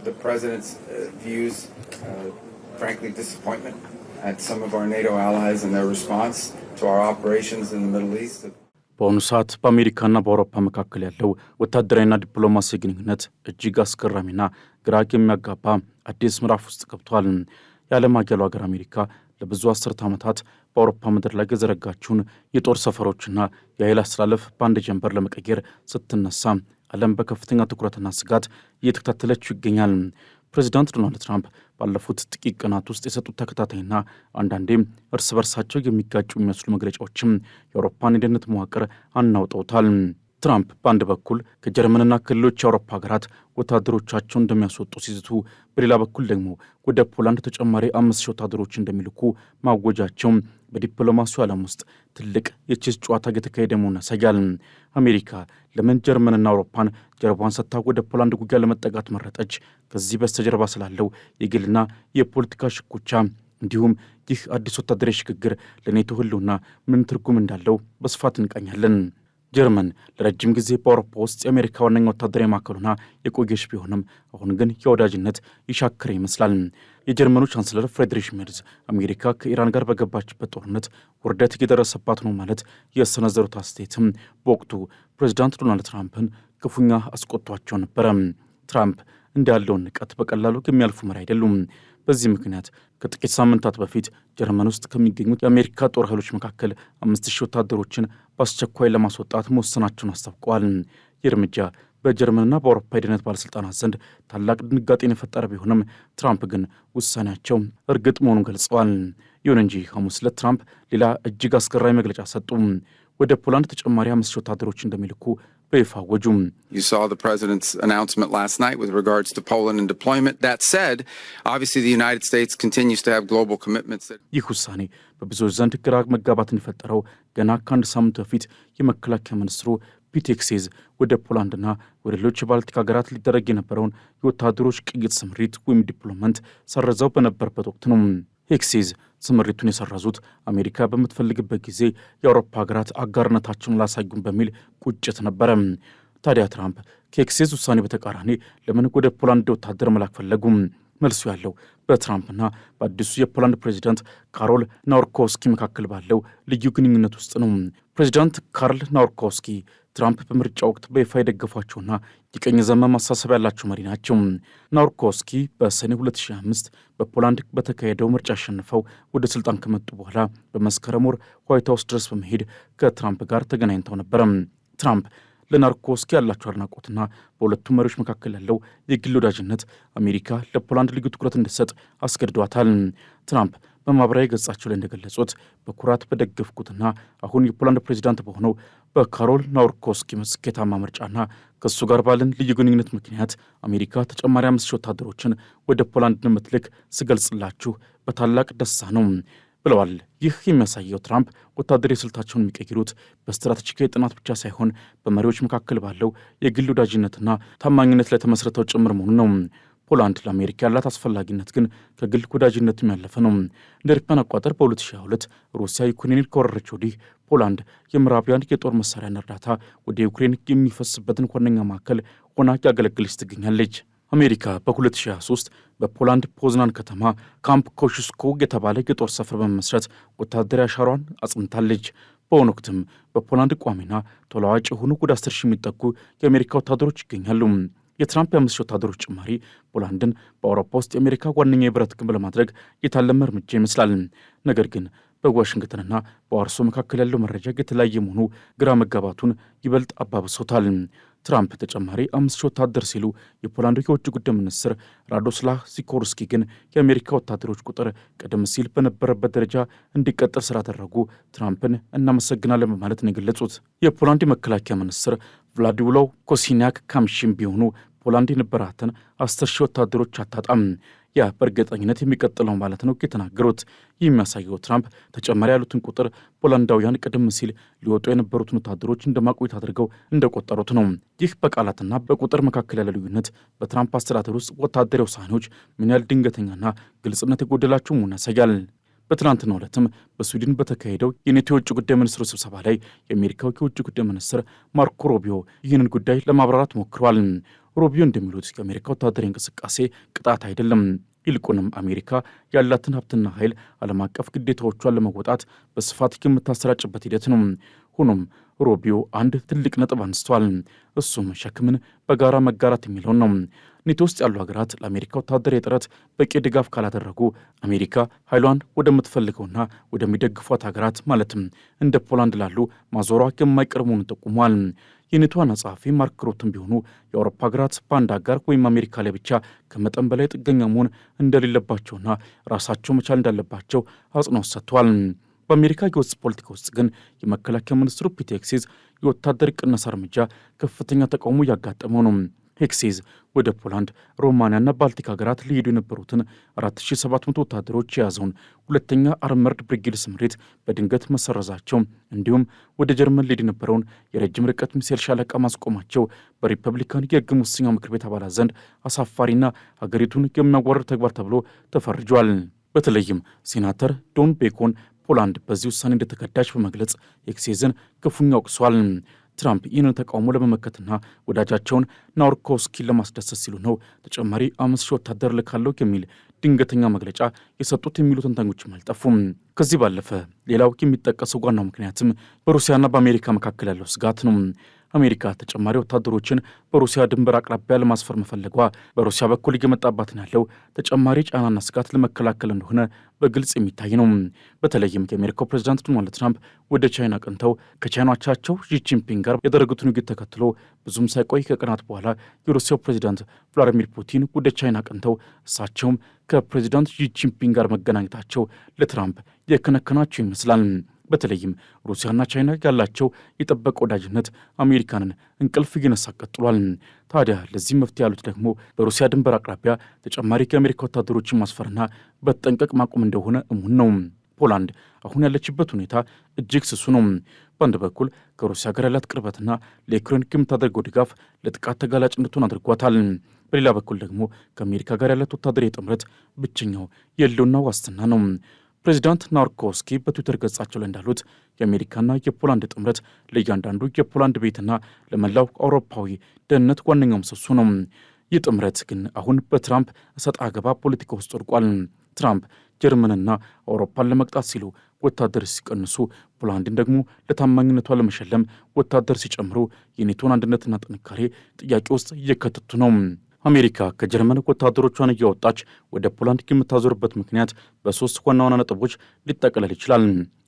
the president's views, frankly, disappointment at some of our NATO allies and their response to our operations in the Middle East. በአሁኑ ሰዓት በአሜሪካና በአውሮፓ መካከል ያለው ወታደራዊና ዲፕሎማሲ ግንኙነት እጅግ አስገራሚና ግራ የሚያጋባ አዲስ ምዕራፍ ውስጥ ገብቷል። የዓለም ሀያሉ ሀገር አሜሪካ ለብዙ አስርት ዓመታት በአውሮፓ ምድር ላይ የዘረጋችውን የጦር ሰፈሮችና የኃይል አስተላለፍ በአንድ ጀንበር ለመቀየር ስትነሳ ዓለም በከፍተኛ ትኩረትና ስጋት እየተከታተለችው ይገኛል። ፕሬዚዳንት ዶናልድ ትራምፕ ባለፉት ጥቂት ቀናት ውስጥ የሰጡት ተከታታይና አንዳንዴም እርስ በርሳቸው የሚጋጩ የሚመስሉ መግለጫዎችም የአውሮፓን የደህንነት መዋቅር አናውጠውታል። ትራምፕ በአንድ በኩል ከጀርመንና ከሌሎች የአውሮፓ ሀገራት ወታደሮቻቸውን እንደሚያስወጡ ሲዝቱ፣ በሌላ በኩል ደግሞ ወደ ፖላንድ ተጨማሪ 5,000 ወታደሮች እንደሚልኩ ማወጃቸው በዲፕሎማሲው ዓለም ውስጥ ትልቅ የቼዝ ጨዋታ እየተካሄደ መሆኑን ያሳያል። አሜሪካ ለምን ጀርመንና አውሮፓን ጀርባዋን ሰጥታ ወደ ፖላንድ ውጊያ ለመጠጋት መረጠች? ከዚህ በስተጀርባ ስላለው የግልና የፖለቲካ ሽኩቻ እንዲሁም ይህ አዲስ ወታደራዊ ሽግግር ለኔቶ ህልውና ምን ትርጉም እንዳለው በስፋት እንቃኛለን። ጀርመን ለረጅም ጊዜ በአውሮፓ ውስጥ የአሜሪካ ዋነኛ ወታደራዊ ማዕከሉና የቆየች ቢሆንም አሁን ግን የወዳጅነት ይሻክር ይመስላል። የጀርመኑ ቻንስለር ፍሬድሪሽ ሜርዝ አሜሪካ ከኢራን ጋር በገባችበት ጦርነት ውርደት እየደረሰባት ነው ማለት የሰነዘሩት አስተያየትም በወቅቱ ፕሬዚዳንት ዶናልድ ትራምፕን ክፉኛ አስቆጥቷቸው ነበረ። ትራምፕ እንዳለውን ንቀት በቀላሉ የሚያልፉ መሪ አይደሉም። በዚህ ምክንያት ከጥቂት ሳምንታት በፊት ጀርመን ውስጥ ከሚገኙት የአሜሪካ ጦር ኃይሎች መካከል 5,000 ወታደሮችን በአስቸኳይ ለማስወጣት መወሰናቸውን አስታውቀዋል። ይህ እርምጃ በጀርመንና በአውሮፓ የደህንነት ባለሥልጣናት ዘንድ ታላቅ ድንጋጤን የፈጠረ ቢሆንም ትራምፕ ግን ውሳኔያቸው እርግጥ መሆኑን ገልጸዋል። ይሁን እንጂ ሐሙስ ዕለት ትራምፕ ሌላ እጅግ አስገራሚ መግለጫ ሰጡ። ወደ ፖላንድ ተጨማሪ 5,000 ወታደሮች እንደሚልኩ በይፋ አወጁ። You saw the president's announcement last night with regards to Poland and deployment. That said, obviously the United States continues to have global commitments. ይህ ውሳኔ በብዙዎች ዘንድ ግራ መጋባትን የፈጠረው ገና ከአንድ ሳምንት በፊት የመከላከያ ሚኒስትሩ ፒት ሄግሴዝ ወደ ፖላንድና ወደ ሌሎች የባልቲክ ሀገራት ሊደረግ የነበረውን የወታደሮች ቅይጥ ስምሪት ወይም ዲፕሎይመንት ሰረዘው በነበረበት ወቅት ነው። ሄግሴዝ ስምሪቱን የሰረዙት አሜሪካ በምትፈልግበት ጊዜ የአውሮፓ ሀገራት አጋርነታቸውን ላሳዩን በሚል ቁጭት ነበረ። ታዲያ ትራምፕ ከሄግሴዝ ውሳኔ በተቃራኒ ለምን ወደ ፖላንድ ወታደር መላክ ፈለጉም? መልሱ ያለው በትራምፕና በአዲሱ የፖላንድ ፕሬዚዳንት ካሮል ናውርኮውስኪ መካከል ባለው ልዩ ግንኙነት ውስጥ ነው። ፕሬዚዳንት ካርል ናውርኮውስኪ ትራምፕ በምርጫ ወቅት በይፋ የደገፏቸውና የቀኝ ዘመም ማሳሰብ ያላቸው መሪ ናቸው። ናውርኮውስኪ በሰኔ 2005 በፖላንድ በተካሄደው ምርጫ አሸንፈው ወደ ስልጣን ከመጡ በኋላ በመስከረም ወር ዋይት ሃውስ ድረስ በመሄድ ከትራምፕ ጋር ተገናኝተው ነበረ። ትራምፕ ለናርኮውስኪ ያላቸው አድናቆትና በሁለቱም መሪዎች መካከል ያለው የግል ወዳጅነት አሜሪካ ለፖላንድ ልዩ ትኩረት እንድትሰጥ አስገድዷታል። ትራምፕ በማህበራዊ ገጻቸው ላይ እንደገለጹት በኩራት በደገፍኩትና አሁን የፖላንድ ፕሬዚዳንት በሆነው በካሮል ናውርኮውስኪ ስኬታማ ምርጫና ከእሱ ጋር ባለን ልዩ ግንኙነት ምክንያት አሜሪካ ተጨማሪ 5,000 ወታደሮችን ወደ ፖላንድ እንደምትልክ ስገልጽላችሁ በታላቅ ደስታ ነው ብለዋል። ይህ የሚያሳየው ትራምፕ ወታደራዊ ስልታቸውን የሚቀይሩት በስትራቴጂካዊ ጥናት ብቻ ሳይሆን በመሪዎች መካከል ባለው የግል ወዳጅነትና ታማኝነት ላይ ተመስርተው ጭምር መሆኑ ነው። ፖላንድ ለአሜሪካ ያላት አስፈላጊነት ግን ከግል ወዳጅነትም ያለፈ ነው። እንደ አውሮፓውያን አቆጣጠር በ2022 ሩሲያ ዩክሬንን ከወረረች ወዲህ ፖላንድ የምዕራባውያን የጦር መሳሪያና እርዳታ ወደ ዩክሬን የሚፈስበትን ዋነኛ ማዕከል ሆና ያገለግለች ትገኛለች። አሜሪካ በ2023 በፖላንድ ፖዝናን ከተማ ካምፕ ኮሹስኮ የተባለ የጦር ሰፈር በመመስረት ወታደራዊ አሻሯን አጽንታለች። በአሁኑ ወቅትም በፖላንድ ቋሚና ተለዋዋጭ የሆኑ ወደ 10,000 የሚጠጉ የአሜሪካ ወታደሮች ይገኛሉ። የትራምፕ የ5,000 ወታደሮች ጭማሪ ፖላንድን በአውሮፓ ውስጥ የአሜሪካ ዋነኛ የብረት ግንብ ለማድረግ የታለመ እርምጃ ይመስላል። ነገር ግን በዋሽንግተንና በዋርሶ መካከል ያለው መረጃ የተለያየ መሆኑ ግራ መጋባቱን ይበልጥ አባብሶታል። ትራምፕ ተጨማሪ 5,000 ወታደር ሲሉ የፖላንዱ የውጭ ጉዳይ ሚኒስትር ራዶስላህ ሲኮርስኪ ግን የአሜሪካ ወታደሮች ቁጥር ቀደም ሲል በነበረበት ደረጃ እንዲቀጥል ስላደረጉ ትራምፕን እናመሰግናለን በማለት ነው የገለጹት። የፖላንድ የመከላከያ ሚኒስትር ቭላዲስላው ኮሲኒያክ ካምሺም ቢሆኑ ፖላንድ የነበራትን 10,000 ወታደሮች አታጣም፣ ያ በእርግጠኝነት የሚቀጥለው ማለት ነው የተናገሩት። ይህ የሚያሳየው ትራምፕ ተጨማሪ ያሉትን ቁጥር ፖላንዳውያን ቀደም ሲል ሊወጡ የነበሩትን ወታደሮች እንደማቆየት አድርገው እንደቆጠሩት ነው። ይህ በቃላትና በቁጥር መካከል ያለ ልዩነት በትራምፕ አስተዳደር ውስጥ ወታደራዊ ውሳኔዎች ምን ያህል ድንገተኛና ግልጽነት የጎደላቸው መሆኑን ያሳያል። በትናንትናው ዕለትም በስዊድን በተካሄደው የኔቶ የውጭ ጉዳይ ሚኒስትሮች ስብሰባ ላይ የአሜሪካው የውጭ ጉዳይ ሚኒስትር ማርኮ ሩቢዮ ይህንን ጉዳይ ለማብራራት ሞክረዋል። ሩቢዮ እንደሚሉት የአሜሪካ ወታደራዊ እንቅስቃሴ ቅጣት አይደለም። ይልቁንም አሜሪካ ያላትን ሀብትና ኃይል ዓለም አቀፍ ግዴታዎቿን ለመወጣት በስፋት የምታሰራጭበት ሂደት ነው። ሆኖም ሩቢዮ አንድ ትልቅ ነጥብ አንስተዋል። እሱም ሸክምን በጋራ መጋራት የሚለውን ነው። ኔቶ ውስጥ ያሉ ሀገራት ለአሜሪካ ወታደራዊ ጥረት በቂ ድጋፍ ካላደረጉ አሜሪካ ኃይሏን ወደምትፈልገውና ወደሚደግፏት ሀገራት ማለትም እንደ ፖላንድ ላሉ ማዞሯ የማይቀር መሆኑን ጠቁሟል። የኔቶ ዋና ጸሐፊ ማርክ ሩትም ቢሆኑ የአውሮፓ ሀገራት በአንድ አጋር ወይም አሜሪካ ላይ ብቻ ከመጠን በላይ ጥገኛ መሆን እንደሌለባቸውና ራሳቸው መቻል እንዳለባቸው አጽንኦት ሰጥተዋል። በአሜሪካ የውስጥ ፖለቲካ ውስጥ ግን የመከላከያ ሚኒስትሩ ፒት ሄግሴዝ የወታደር ቅነሳ እርምጃ ከፍተኛ ተቃውሞ እያጋጠመው ነው። ሄግሴዝ ወደ ፖላንድ፣ ሮማንያና ባልቲክ ሀገራት ሊሄዱ የነበሩትን 4700 ወታደሮች የያዘውን ሁለተኛ አርመርድ ብሪጌድ ስምሪት በድንገት መሰረዛቸው እንዲሁም ወደ ጀርመን ሊሄድ የነበረውን የረጅም ርቀት ሚሳኤል ሻለቃ ማስቆማቸው በሪፐብሊካን የሕግ መወሰኛው ምክር ቤት አባላት ዘንድ አሳፋሪና ሀገሪቱን የሚያዋርድ ተግባር ተብሎ ተፈርጇል። በተለይም ሴናተር ዶን ቤኮን ፖላንድ በዚህ ውሳኔ እንደተከዳች በመግለጽ ሄግሴዝን ክፉኛ ወቅሷል። ትራምፕ ይህንን ተቃውሞ ለመመከትና ወዳጃቸውን ናውርኮስኪን ለማስደሰት ሲሉ ነው ተጨማሪ 5,000 ወታደር ልካለው የሚል ድንገተኛ መግለጫ የሰጡት የሚሉ ተንታኞችም አልጠፉም። ከዚህ ባለፈ ሌላው የሚጠቀሰው ዋናው ምክንያትም በሩሲያና በአሜሪካ መካከል ያለው ስጋት ነው። አሜሪካ ተጨማሪ ወታደሮችን በሩሲያ ድንበር አቅራቢያ ለማስፈር መፈለጓ በሩሲያ በኩል እየመጣባትን ያለው ተጨማሪ ጫናና ስጋት ለመከላከል እንደሆነ በግልጽ የሚታይ ነው። በተለይም የአሜሪካው ፕሬዚዳንት ዶናልድ ትራምፕ ወደ ቻይና ቀንተው ከቻይና አቻቸው ሺ ጂንፒንግ ጋር ያደረጉትን ውይይት ተከትሎ ብዙም ሳይቆይ ከቀናት በኋላ የሩሲያው ፕሬዚዳንት ቭላዲሚር ፑቲን ወደ ቻይና ቀንተው እሳቸውም ከፕሬዚዳንት ሺ ጂንፒንግ ጋር መገናኘታቸው ለትራምፕ የከነከናቸው ይመስላል። በተለይም ሩሲያና ቻይና ያላቸው የጠበቀ ወዳጅነት አሜሪካንን እንቅልፍ እየነሳ ቀጥሏል። ታዲያ ለዚህ መፍትሄ ያሉት ደግሞ በሩሲያ ድንበር አቅራቢያ ተጨማሪ የአሜሪካ ወታደሮችን ማስፈርና በተጠንቀቅ ማቆም እንደሆነ እሙን ነው። ፖላንድ አሁን ያለችበት ሁኔታ እጅግ ስሱ ነው። በአንድ በኩል ከሩሲያ ጋር ያላት ቅርበትና ለዩክሬን የምታደርገው ድጋፍ ለጥቃት ተጋላጭ እንድትሆን አድርጓታል። በሌላ በኩል ደግሞ ከአሜሪካ ጋር ያላት ወታደራዊ ጥምረት ብቸኛው የህልውና ዋስትና ነው። ፕሬዚዳንት ናውርኮስኪ በትዊተር ገጻቸው ላይ እንዳሉት የአሜሪካና የፖላንድ ጥምረት ለእያንዳንዱ የፖላንድ ቤትና ለመላው አውሮፓዊ ደህንነት ዋነኛው ምሰሶ ነው። ይህ ጥምረት ግን አሁን በትራምፕ እሰጥ አገባ ፖለቲካ ውስጥ ወድቋል። ትራምፕ ጀርመንና አውሮፓን ለመቅጣት ሲሉ ወታደር ሲቀንሱ፣ ፖላንድን ደግሞ ለታማኝነቷ ለመሸለም ወታደር ሲጨምሩ የኔቶን አንድነትና ጥንካሬ ጥያቄ ውስጥ እየከተቱ ነው። አሜሪካ ከጀርመን ወታደሮቿን እያወጣች ወደ ፖላንድ የምታዞርበት ምክንያት በሶስት ዋና ዋና ነጥቦች ሊጠቀለል ይችላል።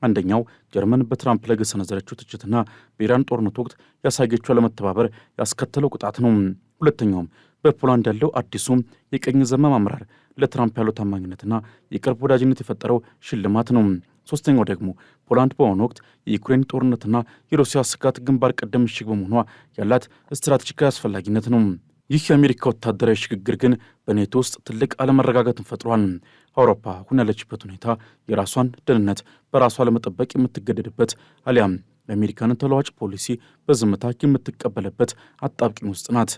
አንደኛው ጀርመን በትራምፕ ላይ የሰነዘረችው ትችትና በኢራን ጦርነት ወቅት ያሳየችው ለመተባበር ያስከተለው ቅጣት ነው። ሁለተኛውም በፖላንድ ያለው አዲሱ የቀኝ ዘመም አመራር ለትራምፕ ያለው ታማኝነትና የቅርብ ወዳጅነት የፈጠረው ሽልማት ነው። ሶስተኛው ደግሞ ፖላንድ በአሁኑ ወቅት የዩክሬን ጦርነትና የሩሲያ ስጋት ግንባር ቀደም ምሽግ በመሆኗ ያላት ስትራቴጂካዊ አስፈላጊነት ነው። ይህ የአሜሪካ ወታደራዊ ሽግግር ግን በኔቶ ውስጥ ትልቅ አለመረጋጋትን ፈጥሯል። አውሮፓ አሁን ያለችበት ሁኔታ የራሷን ደህንነት በራሷ ለመጠበቅ የምትገደድበት አሊያም የአሜሪካንን ተለዋጭ ፖሊሲ በዝምታ የምትቀበልበት አጣብቂኝ ውስጥ ናት።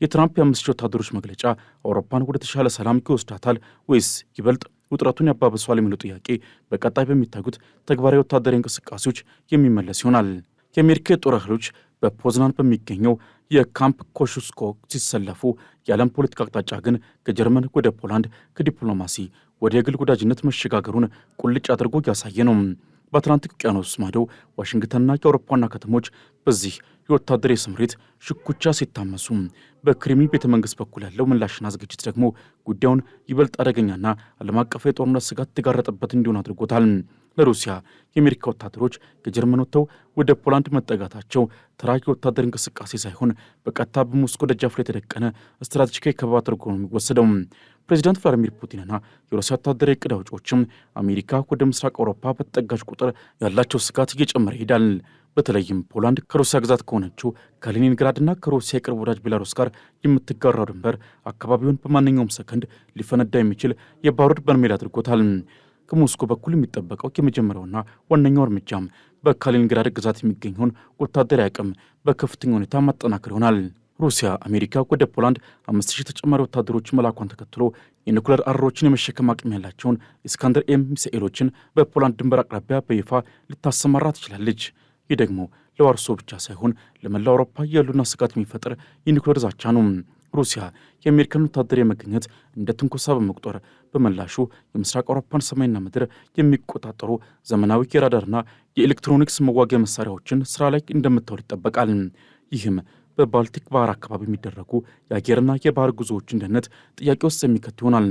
የትራምፕ የ5,000 ወታደሮች መግለጫ አውሮፓን ወደ ተሻለ ሰላም ይወስዳታል ወይስ ይበልጥ ውጥረቱን ያባብሷል የሚለው ጥያቄ በቀጣይ በሚታዩት ተግባራዊ ወታደራዊ እንቅስቃሴዎች የሚመለስ ይሆናል። የአሜሪካ የጦር ኃይሎች በፖዝናን በሚገኘው የካምፕ ኮሹስኮ ሲሰለፉ የዓለም ፖለቲካ አቅጣጫ ግን ከጀርመን ወደ ፖላንድ ከዲፕሎማሲ ወደ የግል ወዳጅነት መሸጋገሩን ቁልጭ አድርጎ እያሳየ ነው። በአትላንቲክ ውቅያኖስ ማዶ ዋሽንግተንና የአውሮፓ ዋና ከተሞች በዚህ የወታደራዊ ስምሪት ሽኩቻ ሲታመሱ፣ በክሬምሊን ቤተ መንግስት በኩል ያለው ምላሽና ዝግጅት ደግሞ ጉዳዩን ይበልጥ አደገኛና ዓለም አቀፍ የጦርነት ስጋት የተጋረጠበት እንዲሆን አድርጎታል። ለሩሲያ የአሜሪካ ወታደሮች ከጀርመን ወጥተው ወደ ፖላንድ መጠጋታቸው ተራ የወታደር እንቅስቃሴ ሳይሆን በቀጥታ በሞስኮ ደጃፍ ላይ የተደቀነ ስትራቴጂካዊ ከበባ ተደርጎ ነው የሚወሰደው። ፕሬዚዳንት ቭላዲሚር ፑቲንና የሩሲያ ወታደራዊ ዕቅድ አውጪዎችም አሜሪካ ወደ ምስራቅ አውሮፓ በተጠጋች ቁጥር ያላቸው ስጋት እየጨመረ ይሄዳል። በተለይም ፖላንድ ከሩሲያ ግዛት ከሆነችው ከሌኒንግራድና ከሩሲያ የቅርብ ወዳጅ ቤላሩስ ጋር የምትጋራው ድንበር አካባቢውን በማንኛውም ሰከንድ ሊፈነዳ የሚችል የባሩድ በርሜል አድርጎታል። ከሞስኮ በኩል የሚጠበቀው የመጀመሪያውና ዋነኛው እርምጃም በካሊኒንግራድ ግዛት የሚገኘውን ወታደራዊ አቅም በከፍተኛ ሁኔታ ማጠናከር ይሆናል። ሩሲያ አሜሪካ ወደ ፖላንድ 5,000 ተጨማሪ ወታደሮች መላኳን ተከትሎ የኒኩሌር አረሮችን የመሸከም አቅም ያላቸውን ኢስካንደር ኤም ሚሳኤሎችን በፖላንድ ድንበር አቅራቢያ በይፋ ልታሰማራ ትችላለች። ይህ ደግሞ ለዋርሶ ብቻ ሳይሆን ለመላው አውሮፓ ያሉና ስጋት የሚፈጥር የኒኩሌር ዛቻ ነው። ሩሲያ የአሜሪካን ወታደራዊ መገኘት እንደ ትንኮሳ በመቁጠር በመላሹ የምስራቅ አውሮፓን ሰማይና ምድር የሚቆጣጠሩ ዘመናዊ የራዳርና የኤሌክትሮኒክስ መዋጊያ መሳሪያዎችን ስራ ላይ እንደምታውል ይጠበቃል። ይህም በባልቲክ ባህር አካባቢ የሚደረጉ የአየርና የባህር ጉዞዎችን ደህንነት ጥያቄ ውስጥ የሚከት ይሆናል።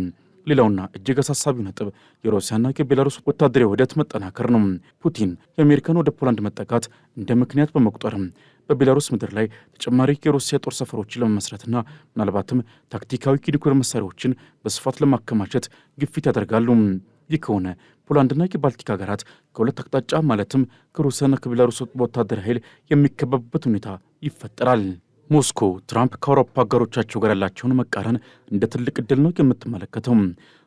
ሌላውና እጅግ አሳሳቢው ነጥብ የሩሲያና የቤላሩስ ወታደራዊ ውህደት መጠናከር ነው። ፑቲን የአሜሪካን ወደ ፖላንድ መጠጋት እንደ ምክንያት በመቁጠር በቤላሩስ ምድር ላይ ተጨማሪ የሩሲያ ጦር ሰፈሮችን ለመመስረትና ምናልባትም ታክቲካዊ የኒውክሌር መሳሪያዎችን በስፋት ለማከማቸት ግፊት ያደርጋሉ። ይህ ከሆነ ፖላንድና የባልቲክ ሀገራት ከሁለት አቅጣጫ ማለትም ከሩሲያና ከቤላሩስ ወታደራዊ ኃይል የሚከበቡበት ሁኔታ ይፈጠራል። ሞስኮ ትራምፕ ከአውሮፓ አጋሮቻቸው ጋር ያላቸውን መቃረን እንደ ትልቅ ዕድል ነው የምትመለከተው።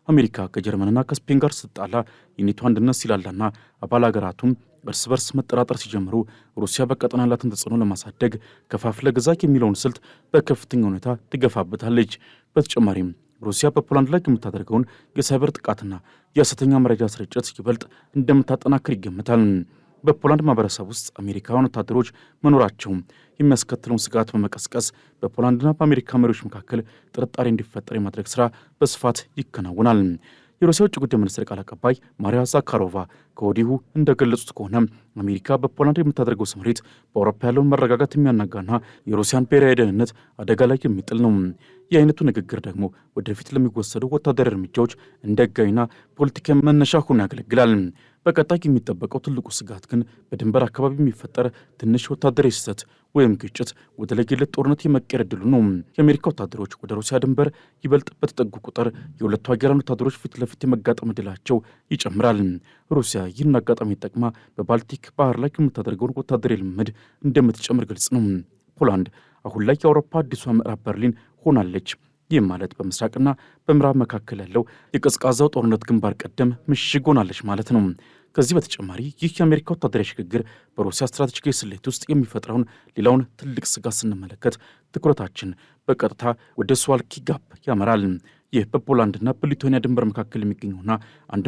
አሜሪካ ከጀርመንና ከስፔን ጋር ስትጣላ የኔቶ አንድነት ሲላላና አባል ሀገራቱም እርስ በርስ መጠራጠር ሲጀምሩ ሩሲያ በቀጠና ያላትን ተጽዕኖ ለማሳደግ ከፋፍለ ግዛ የሚለውን ስልት በከፍተኛ ሁኔታ ትገፋበታለች። በተጨማሪም ሩሲያ በፖላንድ ላይ የምታደርገውን የሳይበር ጥቃትና የሐሰተኛ መረጃ ስርጭት ይበልጥ እንደምታጠናክር ይገመታል። በፖላንድ ማህበረሰብ ውስጥ አሜሪካውያን ወታደሮች መኖራቸው የሚያስከትለውን ስጋት በመቀስቀስ በፖላንድና በአሜሪካ መሪዎች መካከል ጥርጣሬ እንዲፈጠር የማድረግ ስራ በስፋት ይከናወናል። የሩሲያ ውጭ ጉዳይ ሚኒስትር ቃል አቀባይ ማሪያ ዛካሮቫ ከወዲሁ እንደገለጹት ከሆነ አሜሪካ በፖላንድ የምታደርገው ስምሪት በአውሮፓ ያለውን መረጋጋት የሚያናጋና የሩሲያን ብሔራዊ ደህንነት አደጋ ላይ የሚጥል ነው። ይህ አይነቱ ንግግር ደግሞ ወደፊት ለሚወሰዱ ወታደራዊ እርምጃዎች እንደ ሕጋዊና ፖለቲካዊ መነሻ ሆኖ ያገለግላል። በቀጣይ የሚጠበቀው ትልቁ ስጋት ግን በድንበር አካባቢ የሚፈጠር ትንሽ ወታደራዊ ስህተት ወይም ግጭት ወደ ለየለት ጦርነት የመቀየር ዕድሉ ነው። የአሜሪካ ወታደሮች ወደ ሩሲያ ድንበር ይበልጥ በተጠጉ ቁጥር የሁለቱ ሀገራን ወታደሮች ፊት ለፊት የመጋጠም ዕድላቸው ይጨምራል። ሩሲያ ይህን አጋጣሚ ጠቅማ በባልቲክ ባህር ላይ የምታደርገውን ወታደራዊ ልምምድ እንደምትጨምር ግልጽ ነው። ፖላንድ አሁን ላይ የአውሮፓ አዲሷ ምዕራብ በርሊን ሆናለች። ይህም ማለት በምስራቅና በምዕራብ መካከል ያለው የቀዝቃዛው ጦርነት ግንባር ቀደም ምሽግ ሆናለች ማለት ነው። ከዚህ በተጨማሪ ይህ የአሜሪካ ወታደራዊ ሽግግር በሩሲያ ስትራቴጂካዊ ስሌት ውስጥ የሚፈጥረውን ሌላውን ትልቅ ስጋት ስንመለከት ትኩረታችን በቀጥታ ወደ ስዋልኪ ጋፕ ያመራል። ይህ በፖላንድና በሊቱዌኒያ ድንበር መካከል የሚገኘውና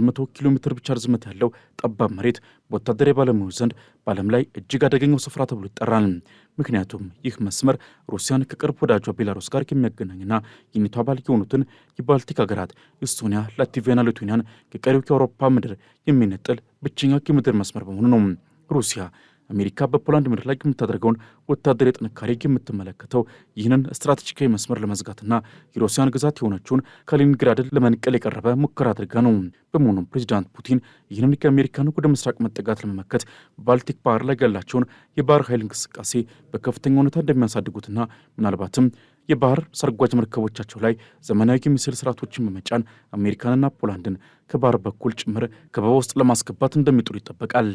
100 ኪሎ ሜትር ብቻ ርዝመት ያለው ጠባብ መሬት በወታደራዊ ባለሙያዎች ዘንድ በዓለም ላይ እጅግ አደገኛው ስፍራ ተብሎ ይጠራል። ምክንያቱም ይህ መስመር ሩሲያን ከቅርብ ወዳጇ ቤላሩስ ጋር የሚያገናኝና የኔቶ አባል የሆኑትን የባልቲክ ሀገራት ኢስቶኒያ፣ ላትቪያና ሊቱዌኒያን ከቀሪው የአውሮፓ ምድር የሚነጥል ብቸኛ የምድር መስመር በመሆኑ ነው። ሩሲያ አሜሪካ በፖላንድ ምድር ላይ የምታደርገውን ወታደራዊ ጥንካሬ የምትመለከተው ይህንን ስትራቴጂካዊ መስመር ለመዝጋትና የሩሲያን ግዛት የሆነችውን ካሊኒንግራድን ለመንቀል የቀረበ ሙከራ አድርጋ ነው። በመሆኑም ፕሬዚዳንት ፑቲን ይህንን የአሜሪካን ወደ ምስራቅ መጠጋት ለመመከት በባልቲክ ባህር ላይ ያላቸውን የባህር ኃይል እንቅስቃሴ በከፍተኛ ሁኔታ እንደሚያሳድጉትና ምናልባትም የባህር ሰርጓጅ መርከቦቻቸው ላይ ዘመናዊ የሚሳይል ስርዓቶችን በመጫን አሜሪካንና ፖላንድን ከባህር በኩል ጭምር ከበባ ውስጥ ለማስገባት እንደሚጥሩ ይጠበቃል።